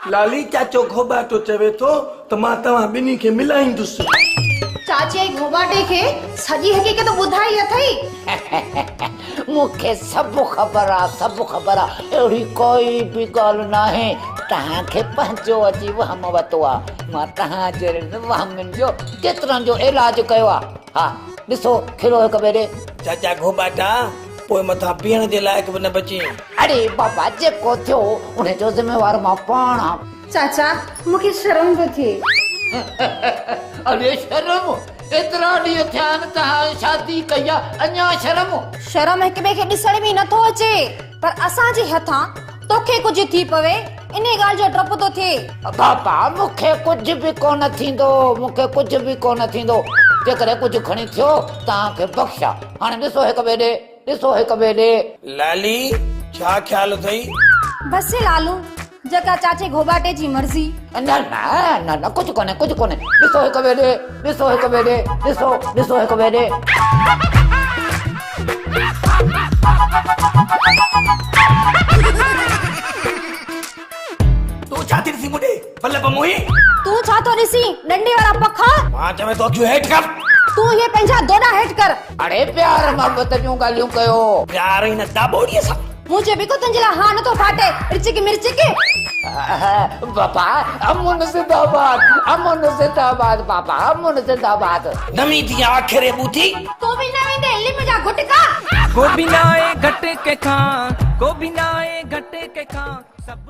लाली चाचो घोबाटो चवे तो त मां तव्हां ॿिन्ही खे मिलाईंदुसि। चाचे घोबाटे खे सॼी हक़ीक़त ॿुधाई अथई। मूंखे सभु ख़बर आहे, सभु ख़बर आहे, अहिड़ी कोई बि ॻाल्हि न आहे। तव्हांखे पंहिंजो अची वहम वरितो आहे। मां तव्हां जहिड़े वहमनि जो केतिरनि जो इलाज कयो आहे। हा ॾिसो खिलो हिकु ॿिए ॾे। चाचा घोबाटा पोइ मथां पीअण जे लाइक़ बि न बची। अरे बाबा जेको थियो उन जो ज़िम्मेवार मां पाण आहियां। चाचा मूंखे शर्म थो थिए। अरे शर्म, एतिरा ॾींहं थिया आहिनि तव्हां शादी कई आहे, अञा शर्म? शर्म हिक ॿिए खे ॾिसण में नथो अचे, पर असांजे हथां तोखे कुझु थी पवे इन ॻाल्हि जो डपु थो थिए। बाबा मूंखे कुझु बि कोन थींदो, मूंखे कुझु बि कोन थींदो। जेकॾहिं कुझु खणी थियो तव्हांखे बख़्शा। हाणे ॾिसो हिकु ॿिए ॾे, ॾिसो हिकु ॿिए ॾे। लाली छा ख्याल अथई? बसि लालू जेका चाचे घोबाटे जी मर्ज़ी। न न न न कुझु कोन्हे, कुझु कोन्हे। ॾिसो हिकु ॿिए ॾे, ॾिसो हिकु ॿिए ॾे, ॾिसो ॾिसो हिकु ॿिए ॾे। तूं छा थी ॾिसी मुंडे बल्लभ मोही? तूं छा थो ॾिसी डंडी वारा पखा? मां चवे तो अखियूं हेठि कर। तूं ये पंहिंजा दोना हेठि कर। अरे प्यार मोहब्बत जूं ॻाल्हियूं कयो। प्यार ई न दाबोड़ीअ सां। मुझे भी को तुंहिंजे लाइ हा नथो फाटे। मिर्ची मिर्ची बाबा अमन जिंदाबाद, अमन जिंदाबाद बाबा, अमन जिंदाबाद। नवी थी आखिरे बूथी तू भी नवी दे इल्म जा गुटका। को बिनाए घट के खां, को बिनाए घट के खां सब